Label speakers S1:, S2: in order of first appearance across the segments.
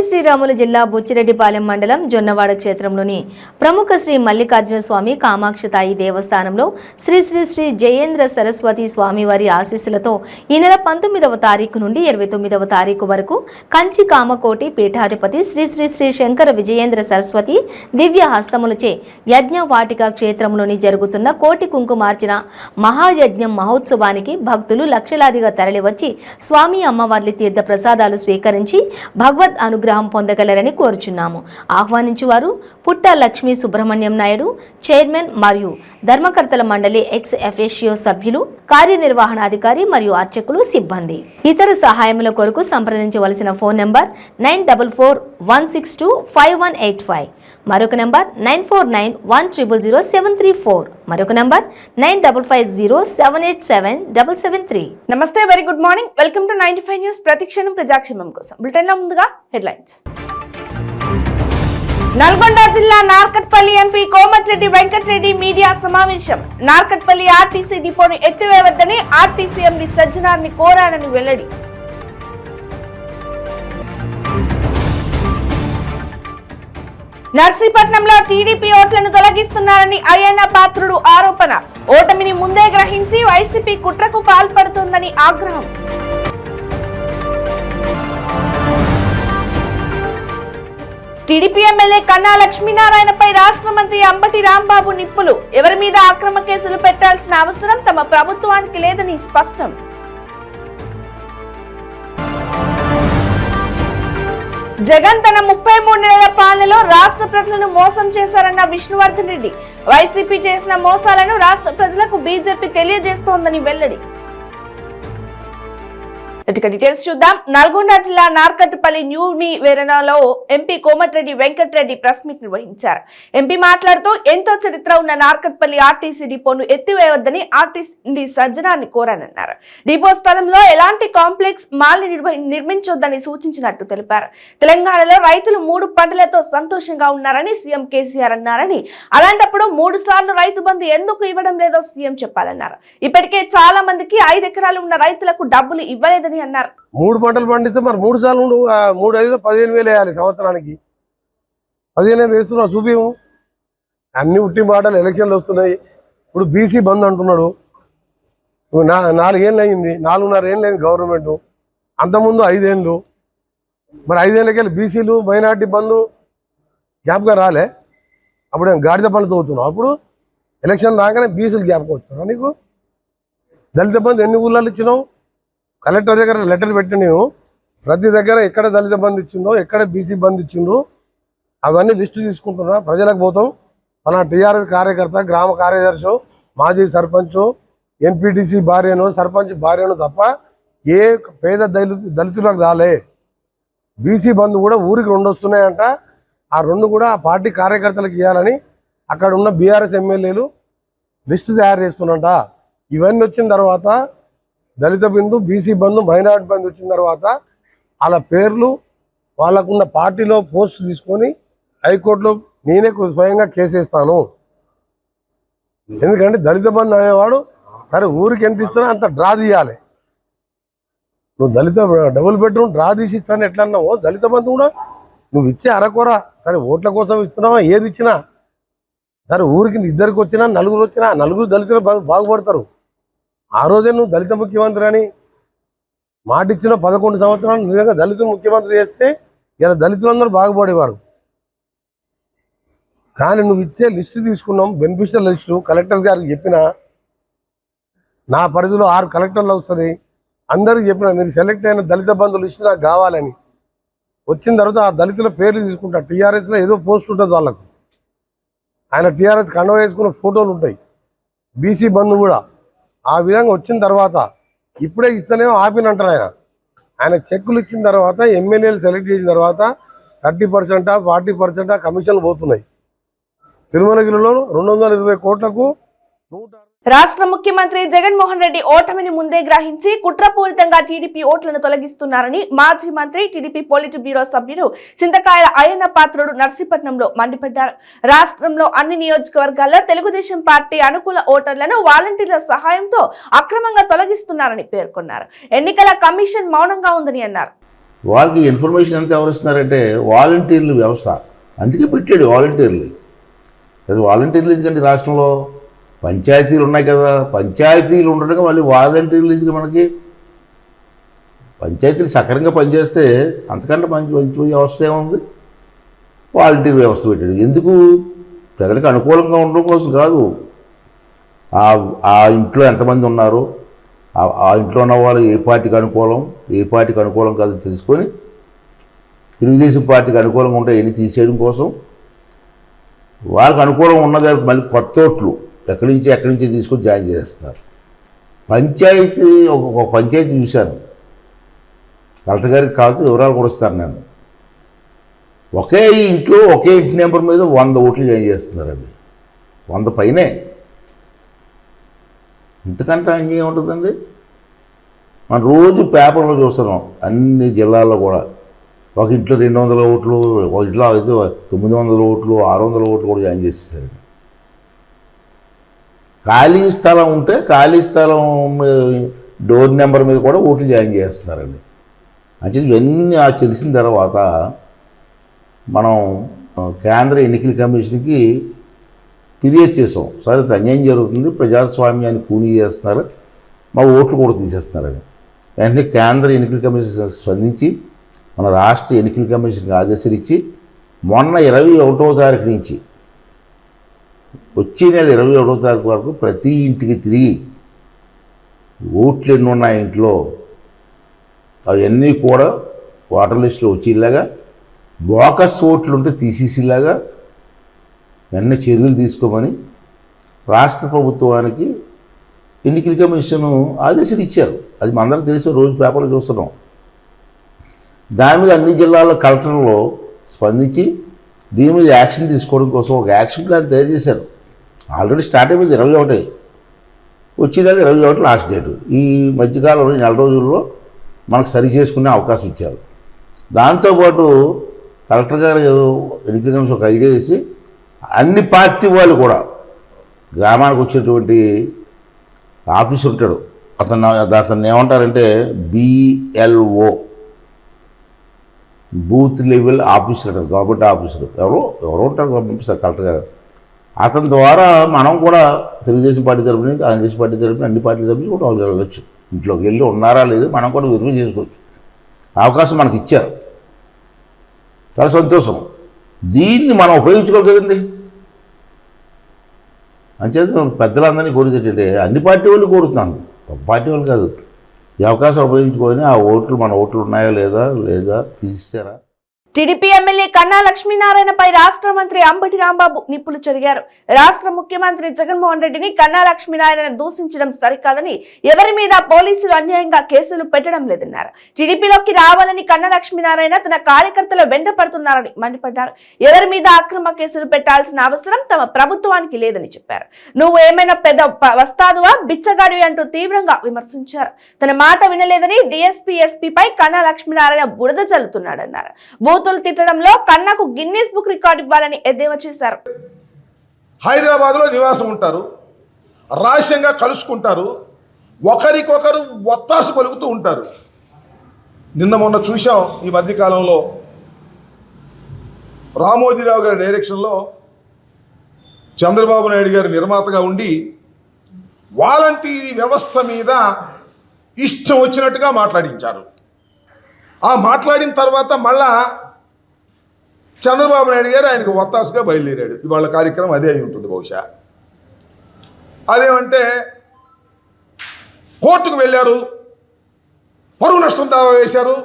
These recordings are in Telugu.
S1: శ్రీరాములు జిల్లా బుచ్చిరెడ్డిపాలెం మండలం జొన్నవాడ క్షేత్రంలోని ప్రముఖ శ్రీ మల్లికార్జున స్వామి కామాక్షతాయి దేవస్థానంలో శ్రీ శ్రీ శ్రీ జయేంద్ర సరస్వతి స్వామివారి ఆశీస్సులతో ఈ నెల 19వ తారీఖు నుండి 29వ తారీఖు వరకు కంచి కామకోటి పీఠాధిపతి శ్రీ శ్రీ శ్రీ శంకర విజయేంద్ర సరస్వతి దివ్య హస్తములచే యజ్ఞవాటిక క్షేత్రంలోని జరుగుతున్న కోటి కుంకుమార్చన మహాయజ్ఞం మహోత్సవానికి భక్తులు లక్షలాదిగా తరలివచ్చి స్వామి అమ్మవార్ల తీర్థ ప్రసాదాలు స్వీకరించి భగవద్ అనుగ్రహం పొందగలరని కోరుచున్నాము. ఆహ్వానించువారు పుట్ట లక్ష్మీ సుబ్రహ్మణ్యం నాయుడు, చైర్మన్ మరియు ధర్మకర్తల మండలి ఎక్స్ ఎఫెషియో సభ్యులు, కార్యనిర్వహణాధికారి మరియు అర్చకులు, సిబ్బంది. ఇతర సహాయముల కొరకు సంప్రదించవలసిన ఫోన్ నంబర్ 9441625185, మరొక నంబర్ 9491000734, మరొక నంబర్ 9550787773.
S2: నమస్తే, very good morning. Welcome to 95 news. ప్రతిక్షణం ప్రజాక్షేమం కోసం బులెటిన్ లో ముందుగా హెడ్లైన్స్. నల్గొండ జిల్లా నార్కట్పల్లి ఎంపీ కోమటిరెడ్డి వెంకటరెడ్డి మీడియా సమావేశం. నార్కట్పల్లి ఆర్టీసీ డిపోను ఎత్తివేయవద్దని ఆర్టీసీ ఎండీ సజ్జనార్ని కోరానని వెల్లడి. నర్సీపట్నంలో టీడీపీ ఓట్లను తొలగిస్తున్నారని అయ్యన్న పాత్రుడు ఆరోపణ. ఓటమిని ముందే గ్రహించి వైసీపీ కుట్రకు పాల్పడుతోందని ఆగ్రహం. టీడీపీ ఎమ్మెల్యే కన్నా లక్ష్మీనారాయణపై రాష్ట్ర మంత్రి అంబటి రాంబాబు నిప్పులు. ఎవరి మీద అక్రమ కేసులు పెట్టాల్సిన అవసరం తమ ప్రభుత్వానికి లేదని స్పష్టం. జగన్ తన 33 నెలల పాలనలో రాష్ట్ర ప్రజలను మోసం చేశారన్న విష్ణువర్ధన్ రెడ్డి. వైసీపీ చేసిన మోసాలను రాష్ట్ర ప్రజలకు బీజేపీ తెలియజేస్తోందని వెల్లడి. డీటెయిల్స్ చూద్దాం. నల్గొండ జిల్లా నార్కట్పల్లి న్యూమి వేరణలో MP Komatireddy Venkatreddy press meet నిర్వహించారు. ఎంపీ మాట్లాడుతూ ఎంతో చరిత్ర ఉన్న నార్కట్పల్లి ఆర్టీసీ డిపోను ఎత్తివేయవద్దని ఆర్టీసీ సజ్జనాన్ని కోరానన్నారు. డిపో స్థలంలో ఎలాంటి కాంప్లెక్స్ మాల్ని నిర్మించొద్దని సూచించినట్టు తెలిపారు. తెలంగాణలో రైతులు 3 పంటలతో సంతోషంగా ఉన్నారని సీఎం కేసీఆర్ అన్నారని, అలాంటప్పుడు 3 సార్లు రైతు బంధు ఎందుకు ఇవ్వడం లేదో సీఎం చెప్పాలన్నారు. ఇప్పటికే చాలా మందికి 5 ఎకరాలు ఉన్న రైతులకు డబ్బులు ఇవ్వలేదని అన్నారు.
S3: 3 పంటలు పండిస్తే మరి 3 సార్లు 3 5 15,000 వేయాలి సంవత్సరానికి. 15,000 వేస్తున్నావు చూపిము. అన్ని ఉట్టి మాటలు. ఎలక్షన్లు వస్తున్నాయి. ఇప్పుడు బీసీ బంద్ అంటున్నాడు. 4 ఏళ్ళు అయింది, 4.5 ఏళ్ళు అయింది గవర్నమెంట్. అంతకుముందు 5 ఏళ్ళు. మరి 5 ఏళ్ళకెళ్ళి బీసీలు మైనార్టీ బంధు జ్ఞాపకం రాలే. అప్పుడు గాడిద పనులు తోగుతున్నావు. అప్పుడు ఎలక్షన్ రాగానే బీసీలు జ్ఞాపకం వస్తున్నా నీకు. దళిత బంధు ఎన్ని ఊళ్ళలో ఇచ్చినావు? కలెక్టర్ దగ్గర లెటర్ పెట్టి నేను ప్రతి దగ్గర ఎక్కడ దళిత బంధు ఇచ్చిందో, ఎక్కడ బీసీ బంధు ఇచ్చిందో అవన్నీ లిస్టు తీసుకుంటున్నా. ప్రజలకు పోతాం. మన టీఆర్ఎస్ కార్యకర్త, గ్రామ కార్యదర్శి, మాజీ సర్పంచ్, ఎంపీటీసీ భార్యను, సర్పంచ్ భార్యను తప్ప ఏ పేద దళితులకు రాలే. బీసీ బంధు కూడా ఊరికి 2 వస్తున్నాయంట. ఆ 2 కూడా ఆ పార్టీ కార్యకర్తలకు ఇవ్వాలని అక్కడ ఉన్న బీఆర్ఎస్ ఎమ్మెల్యేలు లిస్టు తయారు చేస్తున్నట. ఇవన్నీ వచ్చిన తర్వాత దళిత బంధు, బీసీ బంధు, మైనార్టీ బంధు వచ్చిన తర్వాత వాళ్ళ పేర్లు వాళ్ళకున్న పార్టీలో పోస్ట్ తీసుకొని హైకోర్టులో నేనే స్వయంగా కేసేస్తాను. ఎందుకంటే దళిత బంధు అనేవాడు సరే ఊరికి ఎంత ఇస్తానో అంత డ్రా తీయాలి. నువ్వు దళిత డబుల్ బెడ్రూమ్ డ్రా తీసి ఇస్తాను ఎట్లా అన్నావో, దళిత బంధు కూడా నువ్వు ఇచ్చే అరకొర సరే ఓట్ల కోసం ఇస్తున్నావా, ఏది ఇచ్చినా సరే ఊరికి 2 వచ్చినా 4 వచ్చినా 4 దళితులు బాగుపడతారు. ఆ రోజే నువ్వు దళిత ముఖ్యమంత్రి అని మాట ఇచ్చిన 11 సంవత్సరాలు నిజంగా దళిత ముఖ్యమంత్రి చేస్తే ఇలా దళితులందరూ బాగుపడేవారు. కానీ నువ్వు ఇచ్చే లిస్టు తీసుకున్నాం, బెనిఫిషియల్ లిస్టు. కలెక్టర్ గారికి చెప్పిన నా పరిధిలో 6 కలెక్టర్లు వస్తుంది. అందరికి చెప్పిన మీరు సెలెక్ట్ అయిన దళిత బంధు లిస్టు నాకు కావాలని. వచ్చిన తర్వాత ఆ దళితుల పేర్లు తీసుకుంటా. టీఆర్ఎస్లో ఏదో పోస్ట్ ఉంటుంది వాళ్ళకు. ఆయన టీఆర్ఎస్ కండవ వేసుకున్న ఫోటోలు ఉంటాయి. బీసీ బంధు కూడా ఆ విధంగా వచ్చిన తర్వాత ఇప్పుడే ఇస్తేనేమో ఆపినంటారు. ఆయన చెక్కులు ఇచ్చిన తర్వాత ఎమ్మెల్యేలు సెలెక్ట్ చేసిన తర్వాత 30% 40% కమిషన్లు పోతున్నాయి. తిరుమలగిరిలో 220 కోట్లకు
S2: రాష్ట్ర ముఖ్యమంత్రి జగన్మోహన్ రెడ్డి ఓటమిని ముందే గ్రహించి కుట్రపూరితంగా టీడీపీ ఓట్లను తొలగిస్తున్నారని మాజీ మంత్రి, టీడీపీ పోలిట్ బ్యూరో సభ్యులు చింతకాయల అయ్యన్న పాత్రుడు నర్సీపట్నంలో మండిపడ్డారు. రాష్ట్రంలో అన్ని నియోజకవర్గాల్లో తెలుగుదేశం పార్టీ అనుకూల ఓటర్లను వాలంటీర్ల సహాయంతో అక్రమంగా తొలగిస్తున్నారని పేర్కొన్నారు. ఎన్నికల కమిషన్ మౌనంగా ఉందని అన్నారు.
S4: వాళ్ళకి ఇన్ఫర్మేషన్ ఎంత ఎవరు ఇస్తున్నారంటే వాలంటీర్లు వ్యవస్థ. అందుకే పెట్టాడు వాలంటీర్లు. అది వాలంటీర్లు ఎందుకంటే రాష్ట్రంలో పంచాయతీలు ఉన్నాయి కదా, పంచాయతీలు ఉండడం మళ్ళీ వాలంటీర్లు ఎందుకు మనకి? పంచాయతీలు సక్రమంగా పనిచేస్తే అంతకంటే మంచి మంచి వ్యవస్థ ఏముంది? వాలంటీర్ వ్యవస్థ పెట్టాడు. ఎందుకు? ప్రజలకు అనుకూలంగా ఉండడం కోసం కాదు. ఆ ఇంట్లో ఎంతమంది ఉన్నారు, ఆ ఇంట్లో ఉన్న వాళ్ళు ఏ పార్టీకి అనుకూలం, ఏ పార్టీకి అనుకూలం కాదు తెలుసుకొని తెలుగుదేశం పార్టీకి అనుకూలంగా ఉంటే ఎన్ని తీసేయడం కోసం, వాళ్ళకి అనుకూలం ఉన్నది మళ్ళీ కొత్త ఓట్లు ఎక్కడి నుంచి తీసుకొని జాయిన్ చేస్తున్నారు. పంచాయతీ ఒక పంచాయతీ చూశాను, కలెక్టర్ గారికి కాదు వివరాలు కూడా ఇస్తాను నేను. ఒకే ఇంట్లో ఒకే ఇంటి నెంబర్ మీద 100 ఓట్లు జాయిన్ చేస్తున్నారండి. 100 పైనే. ఇంతకంటే అన్నీ ఉంటుందండి. మనం రోజు పేపర్లో చూస్తున్నాం అన్ని జిల్లాల్లో కూడా. ఒక ఇంట్లో 200 ఓట్లు, ఒక ఇంట్లో అయితే 900 ఓట్లు, 600 ఓట్లు కూడా జాయిన్ చేసేసారండి. ఖాళీ స్థలం ఉంటే ఖాళీ స్థలం డోర్ నెంబర్ మీద కూడా ఓట్లు జాయిన్ చేస్తున్నారండి. అంటే ఇవన్నీ తెలిసిన తర్వాత మనం కేంద్ర ఎన్నికల కమిషన్కి ఫిర్యాదు చేసాం. సరే అన్యాయం జరుగుతుంది, ప్రజాస్వామ్యాన్ని కూనీ చేస్తున్నారు, మా ఓట్లు కూడా తీసేస్తున్నారని. వెంటనే కేంద్ర ఎన్నికల కమిషన్ స్పందించి మన రాష్ట్ర ఎన్నికల కమిషన్కి ఆదేశాలు ఇచ్చి మొన్న 21వ తారీఖు నుంచి వచ్చే నెల 21వ తారీఖు వరకు ప్రతి ఇంటికి తిరిగి ఓట్లు ఎన్ని ఉన్నాయి ఇంట్లో అవన్నీ కూడా ఓటర్ లిస్టులో వచ్చేలాగా, బోకస్ ఓట్లు ఉంటే తీసేసేలాగా వెంటనే చర్యలు తీసుకోమని రాష్ట్ర ప్రభుత్వానికి ఎన్నికల కమిషన్ ఆదేశాలు ఇచ్చారు. అది మనందరం తెలిసి రోజు పేపర్లో చూస్తున్నాం. దాని మీద అన్ని జిల్లాల కలెక్టర్లు స్పందించి దీని మీద యాక్షన్ తీసుకోవడం కోసం ఒక యాక్షన్ ప్లాన్ తయారు చేశారు. ఆల్రెడీ స్టార్ట్ అయిపోయింది 21. వచ్చే నెల 21 లాస్ట్ డేటు. ఈ మధ్యకాలంలో 4 రోజుల్లో మనకు సరి చేసుకునే అవకాశం ఇచ్చారు. దాంతోపాటు కలెక్టర్ గారు ఎన్నికల కమిషన్ ఒక ఐడియా వేసి అన్ని పార్టీ వాళ్ళు కూడా గ్రామానికి వచ్చేటువంటి ఆఫీసర్ ఉంటాడు, అతన్ని ఏమంటారంటే BLO, బూత్ లెవెల్ ఆఫీసర్ అంటారు, గవర్నమెంట్ ఆఫీసర్. ఎవరో ఉంటారు పంపిస్తారు కలెక్టర్ గారు. అతని ద్వారా మనం కూడా తెలుగుదేశం పార్టీ తరపున, కాంగ్రెస్ పార్టీ తరపున, అన్ని పార్టీల తరపున కూడా వాళ్ళు వెళ్ళవచ్చు. ఇంట్లోకి వెళ్ళి ఉన్నారా లేదు మనం కూడా వెరిఫై చేసుకోవచ్చు. అవకాశం మనకి ఇచ్చారు, చాలా సంతోషం. దీన్ని మనం ఉపయోగించుకోవాలి కదండి. అంచేత పెద్దలందరినీ కోరితే ఏంటంటే అన్ని పార్టీ వాళ్ళు కోరుతున్నాను, ఒక పార్టీ వాళ్ళు కాదు. ఈ అవకాశం ఉపయోగించుకొని ఆ ఓట్లు మన ఓట్లు ఉన్నాయా లేదా తీసేశారా.
S2: టీడీపీ ఎమ్మెల్యే కన్నా లక్ష్మీనారాయణపై రాష్ట్ర మంత్రి అంబటి రాంబాబు నిప్పులు చెరిగారు. రాష్ట్ర ముఖ్యమంత్రి జగన్మోహన్ రెడ్డిని కన్నా లక్ష్మీనారాయణ దూషించడం సరికాదని, ఎవరి మీద పోలీసులు అన్యాయంగా కేసులు పెట్టడం లేదన్నారు. టీడీపీలోకి రావాలని కన్నా లక్ష్మీనారాయణ తన కార్యకర్తల వెంట పడుతున్నారని మండిపడ్డారు. ఎవరి మీద అక్రమ కేసులు పెట్టాల్సిన అవసరం తమ ప్రభుత్వానికి లేదని చెప్పారు. నువ్వు ఏమైనా పెద్ద వస్తాదువా, బిచ్చగాడి అంటూ తీవ్రంగా విమర్శించారు. తన మాట వినలేదని డీఎస్పీ ఎస్పీపై కన్నా లక్ష్మీనారాయణ బురద చల్లుతున్నాడన్నారు. తిట్టడంలో కన్నాకు గిన్నీస్ బుక్ రికార్డు ఇవ్వాలని ఎద్దేవా చేశారు.
S5: హైదరాబాద్లో నివాసం ఉంటారు, రహస్యంగా కలుసుకుంటారు, ఒకరికొకరు ఒత్తాసు పలుకుతూ ఉంటారు. నిన్న మొన్న చూసాం, ఈ మధ్యకాలంలో రామోజీరావు గారి డైరెక్షన్లో చంద్రబాబు నాయుడు గారు నిర్మాతగా ఉండి వాలంటీర్ వ్యవస్థ మీద ఇష్టం వచ్చినట్టుగా మాట్లాడించారు. ఆ మాట్లాడిన తర్వాత మళ్ళా చంద్రబాబు నాయుడు గారు ఆయనకు ఒత్తాసుగా బయలుదేరాడు. ఇవాళ కార్యక్రమం అదే అయి ఉంటుంది బహుశా. అదేమంటే కోర్టుకు వెళ్ళారు, పరువు నష్టం దావా వేశారు,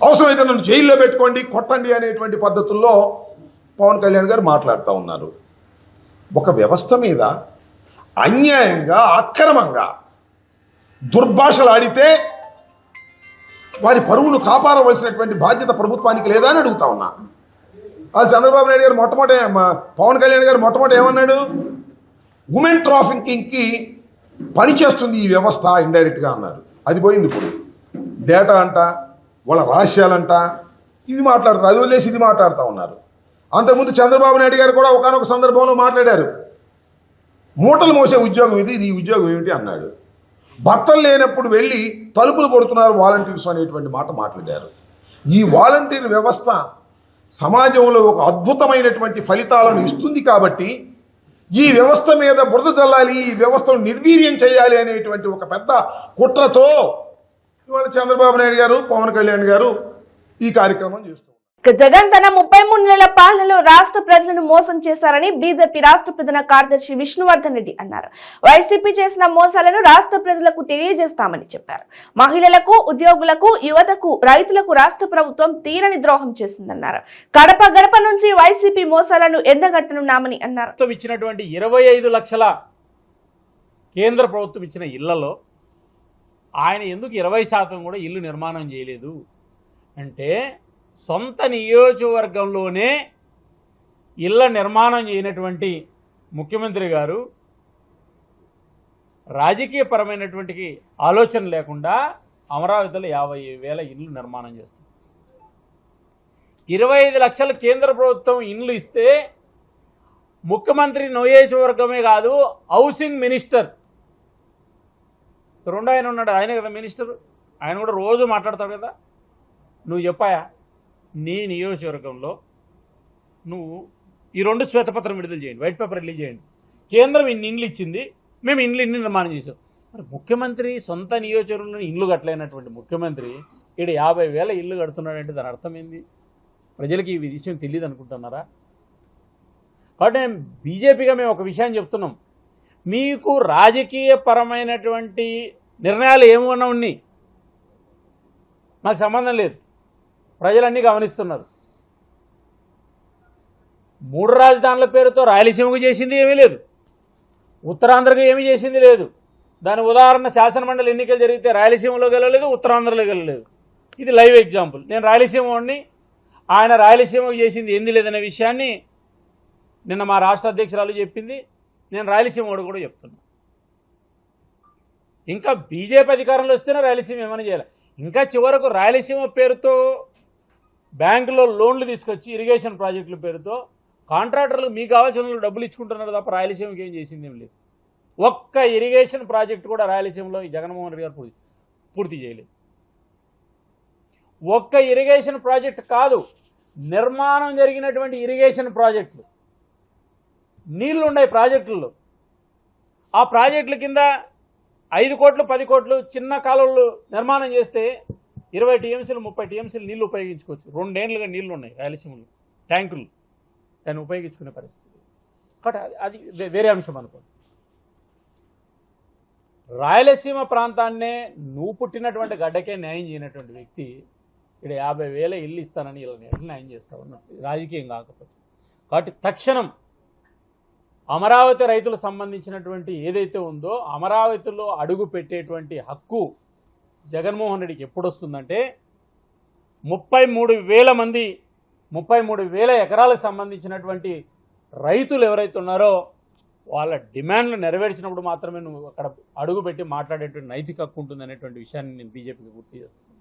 S5: అవసరమైతే నన్ను జైల్లో పెట్టుకోండి, కొట్టండి అనేటువంటి పద్ధతుల్లో పవన్ కళ్యాణ్ గారు మాట్లాడుతూ ఉన్నారు. ఒక వ్యవస్థ మీద అన్యాయంగా, అక్రమంగా దుర్భాషలు ఆడితే వారి పరువును కాపాడవలసినటువంటి బాధ్యత ప్రభుత్వానికి లేదా అని అడుగుతా ఉన్నా. వాళ్ళు చంద్రబాబు నాయుడు గారు పవన్ కళ్యాణ్ గారు మొట్టమొదటి ఏమన్నాడు? ఉమెన్ ట్రాఫికింగ్కి పనిచేస్తుంది ఈ వ్యవస్థ ఇండైరెక్ట్గా అన్నారు. అది పోయింది. ఇప్పుడు డేటా అంట, వాళ్ళ రహస్యాలంట, ఇవి మాట్లాడతారు. అది వదిలేసి ఇది మాట్లాడుతూ ఉన్నారు. అంతకుముందు చంద్రబాబు నాయుడు గారు కూడా ఒకానొక సందర్భంలో మాట్లాడారు. మూటలు మోసే ఉద్యోగం ఇది ఈ ఉద్యోగం ఏమిటి అన్నాడు. భర్తలు లేనప్పుడు వెళ్ళి తలుపులు కొడుతున్నారు వాలంటీర్స్ అనేటువంటి మాట మాట్లాడారు. ఈ వాలంటీర్ వ్యవస్థ సమాజంలో ఒక అద్భుతమైనటువంటి ఫలితాలను ఇస్తుంది కాబట్టి ఈ వ్యవస్థ మీద బురద చల్లాలి, ఈ వ్యవస్థను నిర్వీర్యం చేయాలి అనేటువంటి ఒక పెద్ద కుట్రతో ఇవాళ చంద్రబాబు నాయుడు గారు, పవన్ కళ్యాణ్ గారు ఈ కార్యక్రమం చేస్తున్నారు.
S2: జగన్ తన 33 నెలల పాలనలో రాష్ట్ర ప్రజలను మోసం చేశారని బీజేపీ రాష్ట్ర ప్రధాన కార్యదర్శి విష్ణువర్ధన్ రెడ్డి అన్నారు. వైసీపీ చేసిన మోసాలను రాష్ట్ర ప్రజలకు తెలియజేస్తామని చెప్పారు. మహిళలకు, ఉద్యోగులకు, యువతకు, రైతులకు రాష్ట్ర ప్రభుత్వం తీరని ద్రోహం చేసిందన్నారు. గడప గడప నుంచి వైసీపీ మోసాలను ఎండగట్టనున్నామని అన్నారు.
S6: ఇచ్చినటువంటి 25 లక్షల కేంద్ర ప్రభుత్వం ఇచ్చిన ఇళ్లలో ఆయన ఎందుకు 20% కూడా ఇల్లు నిర్మాణం చేయలేదు అంటే, సొంత నియోజకవర్గంలోనే ఇళ్ల నిర్మాణం చేయనటువంటి ముఖ్యమంత్రి గారు రాజకీయపరమైనటువంటి ఆలోచన లేకుండా అమరావతిలో 50,000 ఇళ్ళు నిర్మాణం చేస్తారు. 25 లక్షలు కేంద్ర ప్రభుత్వం ఇండ్లు ఇస్తే ముఖ్యమంత్రి నియోజకవర్గమే కాదు, హౌసింగ్ మినిస్టర్ రెండో ఆయన ఉన్నాడు, ఆయన కదా మినిస్టర్, ఆయన కూడా రోజు మాట్లాడతాడు కదా. నువ్వు చెప్పాయా నీ నియోజకవర్గంలో నువ్వు ఈ 2 శ్వేతపత్రం విడుదల చేయండి, వైట్ పేపర్ రిలీజ్ చేయండి. కేంద్రం ఇన్ని ఇండ్లు ఇచ్చింది, మేము ఇన్ని నిర్మాణం చేసాం. మరి ముఖ్యమంత్రి సొంత నియోజకవర్గంలో ఇల్లు కట్టలేనటువంటి ముఖ్యమంత్రి ఇక్కడ 50,000 ఇల్లు కడుతున్నాడంటే దాని అర్థం ఏంది? ప్రజలకి ఈ విషయం తెలియదు అనుకుంటున్నారా? కాబట్టి మేము బీజేపీగా మేము ఒక విషయాన్ని చెప్తున్నాం, మీకు రాజకీయపరమైనటువంటి నిర్ణయాలు ఏమన్నా ఉన్నాయి, మాకు సంబంధం లేదు. ప్రజలన్నీ గమనిస్తున్నారు. 3 రాజధానుల పేరుతో రాయలసీమకు చేసింది ఏమీ లేదు, ఉత్తరాంధ్రకు ఏమీ చేసింది లేదు. దాని ఉదాహరణ శాసనమండలి ఎన్నికలు జరిగితే రాయలసీమలో గెలవలేదు, ఉత్తరాంధ్రలో గెలవలేదు. ఇది లైవ్ ఎగ్జాంపుల్. నేను రాయలసీమ వాడిని, ఆయన రాయలసీమకు చేసింది ఏంది లేదనే విషయాన్ని నిన్న మా రాష్ట్ర అధ్యక్షురాలు చెప్పింది, నేను రాయలసీమ వాడు కూడా చెప్తున్నా. ఇంకా బీజేపీ అధికారంలో వస్తేనే రాయలసీమ ఏమైనా చేయాలి. ఇంకా చివరకు రాయలసీమ పేరుతో బ్యాంకులో లోన్లు తీసుకొచ్చి ఇరిగేషన్ ప్రాజెక్టుల పేరుతో కాంట్రాక్టర్లు మీకు కావాల్సిన డబ్బులు ఇచ్చుకుంటున్నారు తప్ప రాయలసీమకి ఏం చేసింది ఏం లేదు. ఒక్క ఇరిగేషన్ ప్రాజెక్టు కూడా రాయలసీమలో ఈ జగన్మోహన్ రెడ్డి గారు పూర్తి చేయలేదు. ఒక్క ఇరిగేషన్ ప్రాజెక్ట్ కాదు, నిర్మాణం జరిగినటువంటి ఇరిగేషన్ ప్రాజెక్టులు, నీళ్లు ఉన్నాయి ప్రాజెక్టుల్లో, ఆ ప్రాజెక్టుల కింద 5 కోట్లు 10 కోట్లు చిన్న కాలువలు నిర్మాణం చేస్తే 20 టీఎంసీలు 30 టీఎంసీలు నీళ్లు ఉపయోగించుకోవచ్చు. 2 ఏళ్ళుగా నీళ్లు ఉన్నాయి రాయలసీమలో, ట్యాంకులు, దాన్ని ఉపయోగించుకునే పరిస్థితి. కాబట్టి అది వేరే అంశం అనుకోండి. రాయలసీమ ప్రాంతాన్నే నువ్వు పుట్టినటువంటి గడ్డకే న్యాయం చేయనటువంటి వ్యక్తి ఇక్కడ 50,000 ఇల్లు ఇస్తానని ఇలా న్యాయం చేస్తావు అన్నట్టు రాజకీయం కాకపోతే. కాబట్టి తక్షణం అమరావతి రైతులకు సంబంధించినటువంటి ఏదైతే ఉందో అమరావతిలో అడుగు పెట్టేటువంటి హక్కు జగన్మోహన్ రెడ్డికి ఎప్పుడు వస్తుందంటే 33,000 మంది 33,000 ఎకరాలకు సంబంధించినటువంటి రైతులు ఎవరైతే ఉన్నారో వాళ్ళ డిమాండ్లు నెరవేర్చినప్పుడు మాత్రమే నువ్వు అక్కడ అడుగు పెట్టి మాట్లాడేటువంటి నైతిక హక్కు ఉంటుంది అనేటువంటి విషయాన్ని నేను బీజేపీకి గుర్తు చేస్తున్నాను.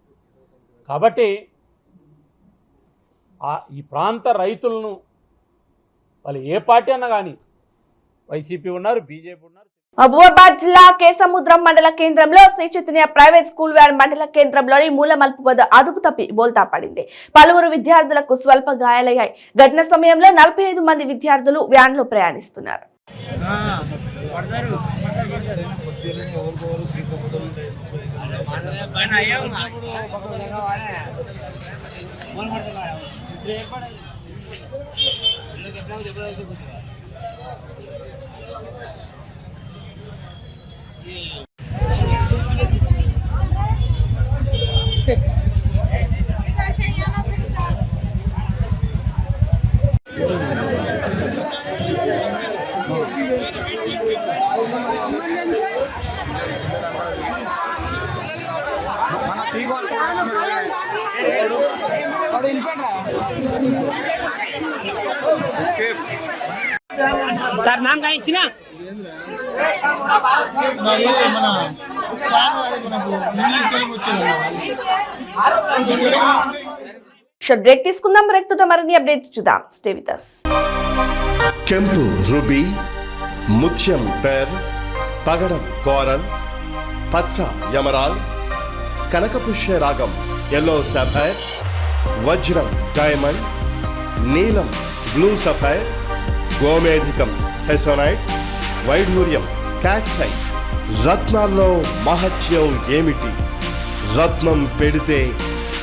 S6: కాబట్టి ఈ ప్రాంత రైతులను వాళ్ళు ఏ పార్టీ అన్నా కానీ వైసీపీ ఉన్నారు, బీజేపీ ఉన్నారు.
S2: మహబూబాబాద్ జిల్లా కేసముద్రం మండల కేంద్రంలో Sri Chaitanya private school van మండల కేంద్రంలోని మూల మలుపు వద్ద అదుపు తప్పి బోల్తా పడింది. పలువురు విద్యార్థులకు స్వల్ప గాయాలయ్యాయి. ఘటన సమయంలో 45 మంది విద్యార్థులు వ్యాన్ లో ప్రయాణిస్తున్నారు.
S7: नाम कहीं इच्छिना
S2: బ్రేక్ తీసుకుందాం. బ్రేక్ తో మరిన్ని అప్డేట్స్ చూద్దాం. Stay with us.
S8: ಕೆಂಪು ರೂಬಿ, ಮುತ್ಯಂ ಪೆರ್, ಪಗಡಂ ಕೋರಲ್, పచ్చ యమరాల్, కనకపుష్య రాగం ఎల్లో సఫైర్, వజ్రం డైమండ్, నీలం బ్లూ సఫైర్, గోమేధికం హెసోనైట్, వైఢూర్యం క్యాట్సై. రత్నాల్లో మహత్యం ఏమిటి? రత్నం పెడితే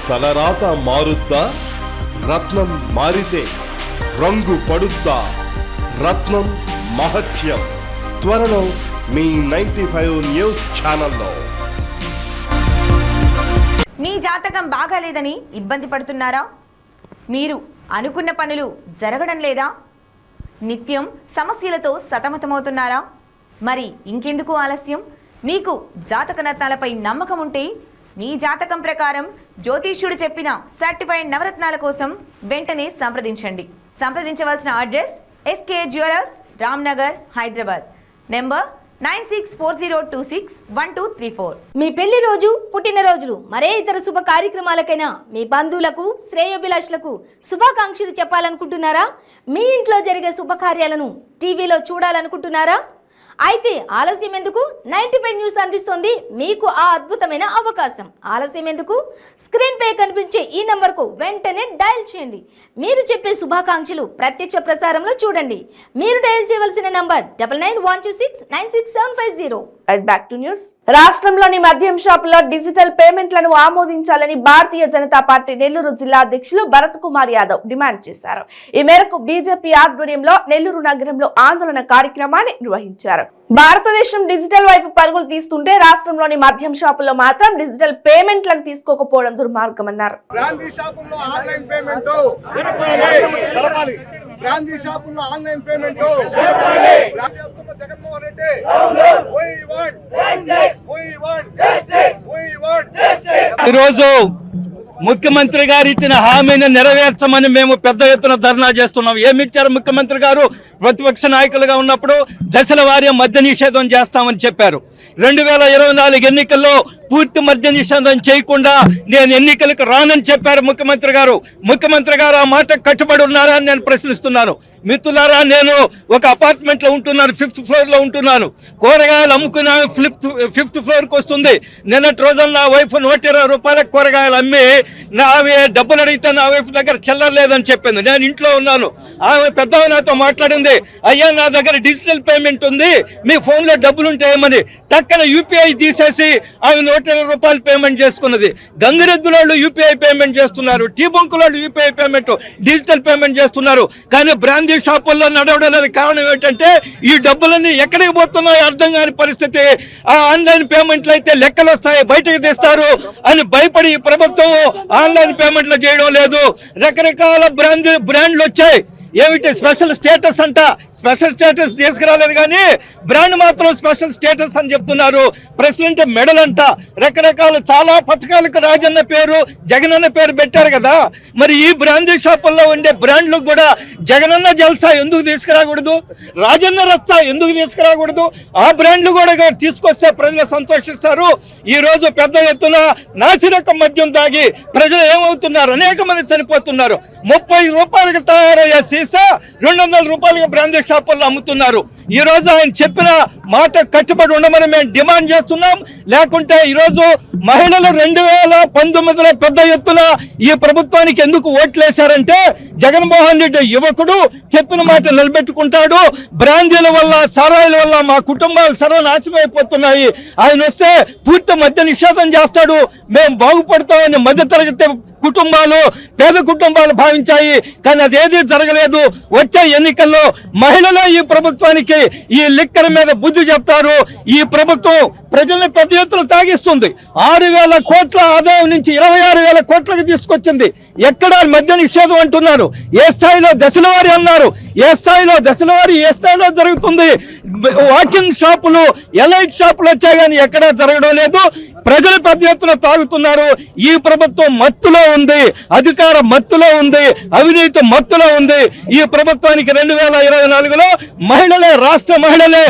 S8: తలరాత మారుద్దా? రత్నం మారితే రంగు పడుద్దా? రత్నం మహత్యం త్వరలో మీ 95 న్యూస్ ఛానల్లో.
S9: మీ జాతకం బాగాలేదని ఇబ్బంది పడుతున్నారా? మీరు అనుకున్న పనులు జరగడం లేదా? నిత్యం సమస్యలతో సతమతమవుతున్నారా? మరి ఇంకెందుకు ఆలస్యం? మీకు జాతక రత్నాలపై నమ్మకం ఉంటే మీ జాతకం ప్రకారం జ్యోతిష్యుడు చెప్పిన సర్టిఫైడ్ నవరత్నాల కోసం వెంటనే సంప్రదించండి. సంప్రదించవలసిన address SK jewellers, Ramnagar, Hyderabad. Number 9640261234.
S1: మీ పెళ్లి రోజు, పుట్టినరోజులు, మరే ఇతర శుభ కార్యక్రమాలకైనా మీ బంధువులకు, శ్రేయోభిలాషులకు శుభాకాంక్షలు చెప్పాలనుకుంటున్నారా? మీ ఇంట్లో జరిగే శుభకార్యాలను టీవీలో చూడాలనుకుంటున్నారా? అయితే ఆలస్యం ఎందుకు? 95 న్యూస్ అందిస్తుంది మీకు ఆ అద్భుతమైన అవకాశం. ఆలస్యం ఎందుకు? స్క్రీన్ పై కనిపించే ఈ నంబర్కు వెంటనే డయల్ చేయండి. మీరు చెప్పే శుభాకాంక్షలు ప్రత్యక్ష ప్రసారంలో చూడండి. మీరు డయల్ చేయవలసిన నంబర్ 9912696750.
S2: Back to news. రాష్ట్రంలోని మద్యం షాపుల్లో డిజిటల్ పేమెంట్లను ఆమోదించాలని భారతీయ జనతా పార్టీ నెల్లూరు జిల్లా అధ్యక్షులు భరత్ కుమార్ యాదవ్ డిమాండ్ చేశారు. ఈ మేరకు బీజేపీ ఆధ్వర్యంలో నెల్లూరు నగరంలో ఆందోళన కార్యక్రమాన్ని నిర్వహించారు. భారతదేశం డిజిటల్ వైపు పరుగులు తీస్తుంటే రాష్ట్రంలోని మద్యం షాపుల్లో మాత్రం డిజిటల్ పేమెంట్లను తీసుకోకపోవడం దుర్మార్గమన్నారు.
S10: బ్రాందీ షాపుల్లో ఆన్లైన్ పేమెంట్ జగన్మోహన్ రెడ్డి
S11: ఈరోజు ముఖ్యమంత్రి గారు ఇచ్చిన హామీని నెరవేర్చమని మేము పెద్ద ఎత్తున ధర్నా చేస్తున్నాం. ఏమిచ్చారు ముఖ్యమంత్రి గారు? ప్రతిపక్ష నాయకులుగా ఉన్నప్పుడు దశల వారీ మద్య నిషేధం చేస్తామని చెప్పారు. 2024 ఎన్నికల్లో పూర్తి మద్య నిషేధం చేయకుండా నేను ఎన్నికలకు రానని చెప్పారు ముఖ్యమంత్రి గారు. ముఖ్యమంత్రి గారు ఆ మాట కట్టుబడి ఉన్నారా అని నేను ప్రశ్నిస్తున్నాను. మిత్రులారా, నేను ఒక అపార్ట్మెంట్ లో ఉంటున్నాను, 5th ఫ్లోర్ లో ఉంటున్నాను. కూరగాయలు అమ్ముకున్నా 5th ఫ్లోర్ కి వస్తుంది. నిన్నటి రోజున నా వైఫ్ 120 రూపాయలకు కూరగాయలు అమ్మి డబ్బులు అడిగితే నా వైఫ్ దగ్గర చిల్లర లేదని చెప్పింది. నేను ఇంట్లో ఉన్నాను. ఆమె పెద్దవ నాతో మాట్లాడింది, అయ్యా నా దగ్గర డిజిటల్ పేమెంట్ ఉంది, మీ ఫోన్ లో డబ్బులు ఉంటాయేమని. టక్కన యూపీఐ తీసేసి ఆమె 120 రూపాయలు పేమెంట్ చేసుకున్నది. గంగిరెద్దులోళ్ళు యూపీఐ పేమెంట్ చేస్తున్నారు, టీ బంకులోళ్ళు యూపీఐ పేమెంట్ డిజిటల్ పేమెంట్ చేస్తున్నారు. కానీ బ్రాందీ షాపుల్లో నడవడం లేదు. కారణం ఏంటంటే ఈ డబ్బులన్నీ ఎక్కడికి పోతున్నాయో అర్థం కాని పరిస్థితి. ఆ ఆన్లైన్ పేమెంట్లు అయితే లెక్కలు వస్తాయి, బయటకు తీస్తారు అని భయపడి ఈ ప్రభుత్వం ఆన్లైన్ పేమెంట్లు చేయడం లేదు. రకరకాల బ్రాండ్లు వచ్చాయి. ఏమిటి స్పెషల్ స్టేటస్ అంట? స్పెషల్ స్టేటస్ తీసుకురాలేదు కానీ బ్రాండ్ మాత్రం స్పెషల్ స్టేటస్ అని చెప్తున్నారు. ప్రెసిడెంట్ మెడల్ అంట, రకరకాల చాలా పథకాలకు రాజన్న పేరు, జగనన్న పేరు పెట్టారు కదా. మరి ఈ బ్రాందీ షాపుల్లో ఉండే బ్రాండ్లకు కూడా జగనన్న జల్సా ఎందుకు తీసుకురాకూడదు? రాజన్న రచ్చ ఎందుకు తీసుకురాకూడదు? ఆ బ్రాండ్లు కూడా తీసుకొస్తే ప్రజలు సంతోషిస్తారు. ఈ రోజు పెద్ద ఎత్తున నాసిరకం మద్యం తాగి ప్రజలు ఏమవుతున్నారు? అనేక మంది చనిపోతున్నారు. 30 రూపాయలకు తయారయ్యే సీసా 200 రూపాయలకు బ్రాందీ షాపుల్లో అమ్ముతున్నారు. ఈ రోజు ఆయన చెప్పిన మాట కట్టుబడి ఉండమని మేము డిమాండ్ చేస్తున్నాం. లేకుంటే ఈరోజు మహిళలు 2019లో పెద్ద ఎత్తున ఈ ప్రభుత్వానికి ఎందుకు ఓట్లేశారంటే జగన్మోహన్ రెడ్డి యువకుడు చెప్పిన మాట నిలబెట్టుకుంటాడు. బ్రాందీల వల్ల, సారాయిల వల్ల మా కుటుంబాలు సర్వనాశనం అయిపోతున్నాయి. ఆయన వస్తే పూర్తి మద్య నిషేధం చేస్తాడు, మేము బాగుపడతామని మధ్యతరగతి కుటుంబాలు, పేద కుటుంబాలు భావించాయి. కానీ అదేది జరగలేదు. వచ్చే ఎన్నికల్లో మహిళలు ఈ ప్రభుత్వానికి ఈ లిక్కర్ మీద బుద్ధి చెప్తారు. ఈ ప్రభుత్వం ప్రజల్ని పెద్ద ఎత్తున సాగిస్తుంది. 6,000 కోట్ల ఆదాయం నుంచి 26,000 కోట్లకు తీసుకొచ్చింది. ఎక్కడ మద్య నిషేధం అంటున్నారు? ఏ స్థాయిలో దశల వారి అన్నారు? ఏ స్థాయిలో దశల వారి ఏ స్థాయిలో జరుగుతుంది? వాకింగ్ షాపులు, ఎలైట్ షాపులు వచ్చాయి కానీ ఎక్కడా జరగడం లేదు. ప్రజలు పెద్ద ఎత్తున తాగుతున్నారు. ఈ ప్రభుత్వం మత్తులో ఉంది, అధికార మత్తులో ఉంది, అవినీతి మత్తులో ఉంది. ఈ ప్రభుత్వానికి 2024లో మహిళలే, రాష్ట్ర మహిళలే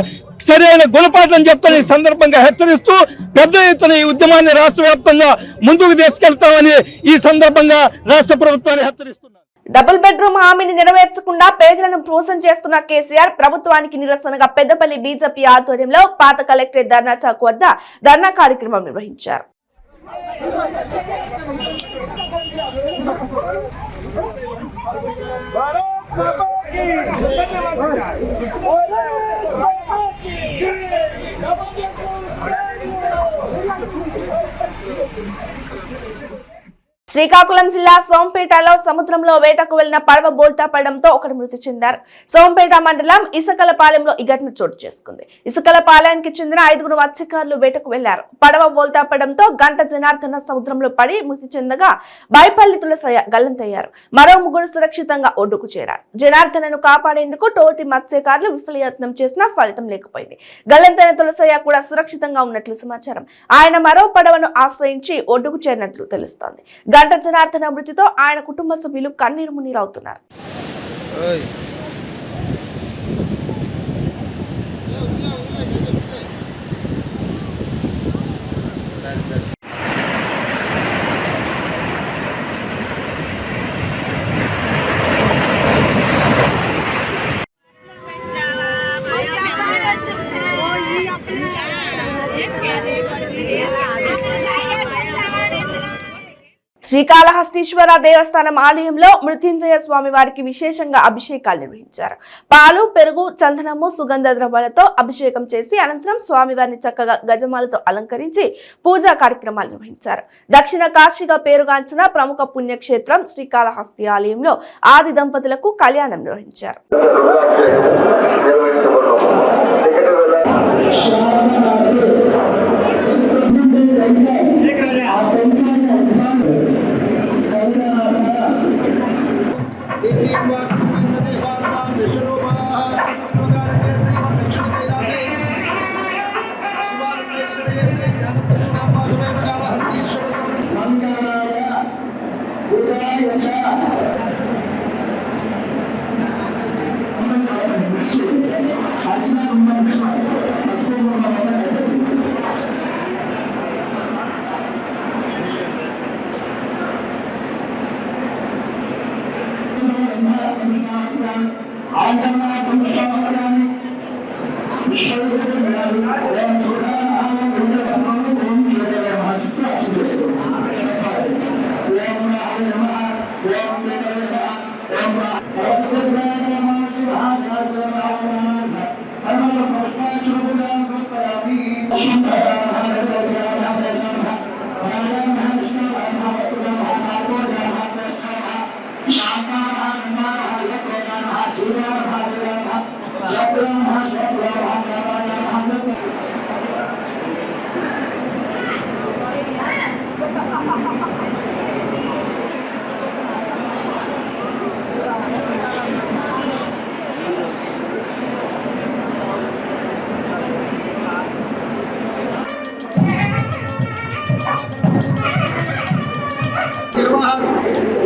S11: సరైన గుణపాఠం చెప్తాను. ఈ సందర్భంగా హెచ్చరిస్తూ పెద్ద ఎత్తున ఈ ఉద్యమాన్ని రాష్ట్ర వ్యాప్తంగా ముందుకు తీసుకెళ్తామని ఈ సందర్భంగా రాష్ట్ర ప్రభుత్వాన్ని హెచ్చరిస్తున్నారు.
S2: డబుల్ బెడ్రూమ్ హామీని నెరవేర్చకుండా పేదలను మోసం చేస్తున్న కేసీఆర్ ప్రభుత్వానికి నిరసనగా పెద్దపల్లి బీజేపీ ఆధ్వర్యంలో పాత కలెక్టరేట్ ధర్నా చౌక్ వద్ద ధర్నా కార్యక్రమం నిర్వహించారు. శ్రీకాకుళం జిల్లా సోంపేటలో సముద్రంలో వేటకు వెళ్లిన పడవ బోల్తా పడడంతో ఒకరు మృతి చెందారు. సోంపేట మండలం ఇసుకలపాలెంలో ఈ ఘటన చోటు చేసుకుంది. ఇసుకలపాలెంకి చెందిన 5 మత్స్యకారులు వేటకు వెళ్లారు. పడవ బోల్తా పడడంతో గంట జనార్దన సముద్రంలో పడి మృతి చెందగా బైపల్లి తులసయ్య గల్లంతయ్యారు. మరో 3 సురక్షితంగా ఒడ్డుకు చేరారు. జనార్దనను కాపాడేందుకు తోటి మత్స్యకారులు విఫలయత్నం చేసినా ఫలితం లేకపోయింది. గల్లంతైన తులసయ్య కూడా సురక్షితంగా ఉన్నట్లు సమాచారం. ఆయన మరో పడవను ఆశ్రయించి ఒడ్డుకు చేరినట్లు తెలుస్తోంది. గంట జనార్దన మృతితో ఆయన కుటుంబ సభ్యులు కన్నీరు మున్నీరవుతున్నారు. శ్రీకాళహస్తీశ్వర దేవస్థానం ఆలయంలో మృత్యుంజయ స్వామి వారికి విశేషంగా అభిషేకాలు నిర్వహించారు. పాలు, పెరుగు, చందనము, సుగంధ ద్రవ్యాలతో అభిషేకం చేసి అనంతరం స్వామివారిని చక్కగా గజమాలతో అలంకరించి పూజా కార్యక్రమాలు నిర్వహించారు. దక్షిణ కాశీగా పేరుగాంచిన ప్రముఖ పుణ్యక్షేత్రం శ్రీకాళహస్తి ఆలయంలో ఆది దంపతులకు కళ్యాణం నిర్వహించారు.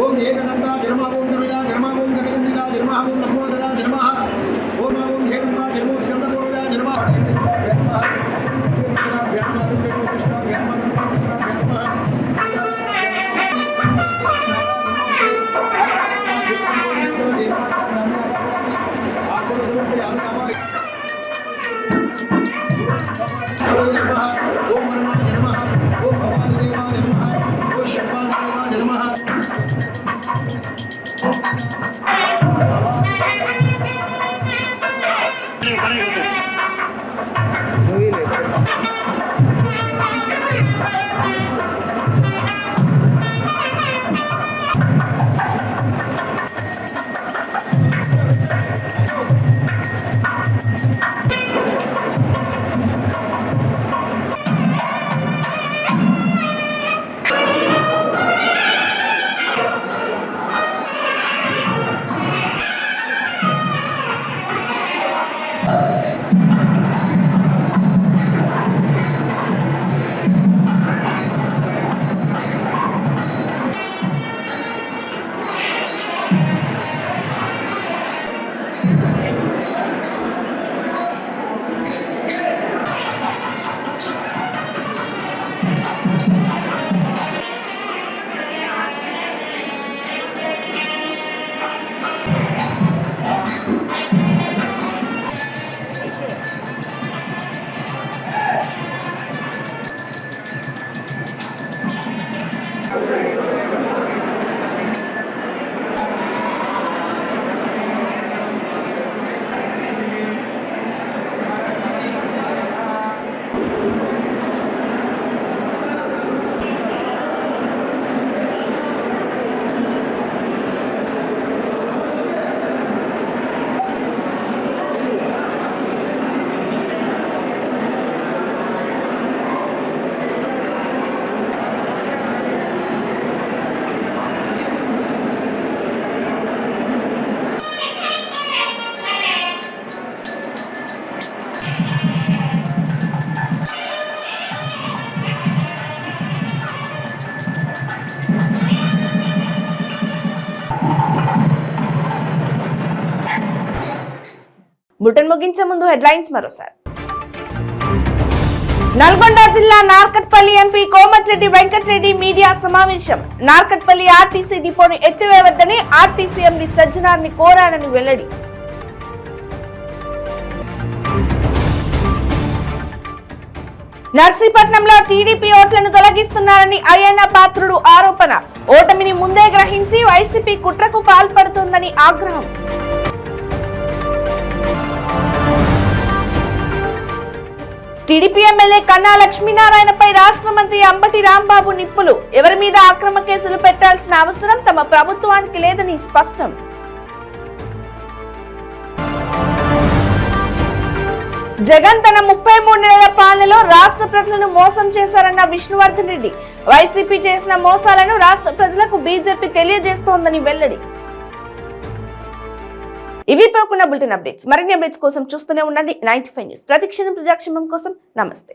S10: ఓం ఏకదంత జన్మ ఓం కవిగా జన్మ ఓం గజగంధిగా జన్మ ఓం లంబోదర జన్మ ఓం హేరంబ జన్మోస్కర
S2: బులెటిన్ ముగించే ముందు హెడ్లైన్స్ మరోసారి. నల్గొండ జిల్లా నార్కట్పల్లి ఎంపీ కోమటిరెడ్డి వెంకటరెడ్డి మీడియా సమావేశం. నార్కట్పల్లి ఆర్టీసీ డిపోను ఎత్తివేయవద్దని ఆర్టీసీ ఎండీ సజ్జనార్ని కోరానని వెల్లడి. నర్సీపట్నంలో టీడీపీ ఓట్లను తొలగిస్తున్నారని అయ్యన్న పాత్రుడు ఆరోపణ. ఓటమిని ముందే గ్రహించి వైసీపీ కుట్రకు పాల్పడుతుందని ఆగ్రహం. టీడీపీ ఎమ్మెల్యే కన్నా లక్ష్మీనారాయణపై రాష్ట్ర మంత్రి అంబటి రాంబాబు నిప్పులు. ఎవరి మీద అక్రమ కేసులు పెట్టాల్సిన అవసరం తమ ప్రభుత్వానికి లేదని స్పష్టం. జగన్ తన 33 నెలల పాలనలో రాష్ట్ర ప్రజలను మోసం చేశారన్న విష్ణువర్ధన్ రెడ్డి. వైసీపీ చేసిన మోసాలను రాష్ట్ర ప్రజలకు బీజేపీ తెలియజేస్తోందని వెల్లడి. ఇవి పోకున్న బులెటిన్ అప్డేట్స్. మరిన్ని అప్డేట్స్ కోసం చూస్తూనే ఉండండి 95 న్యూస్. ప్రతిక్షణం ప్రజాక్షేమం కోసం. నమస్తే.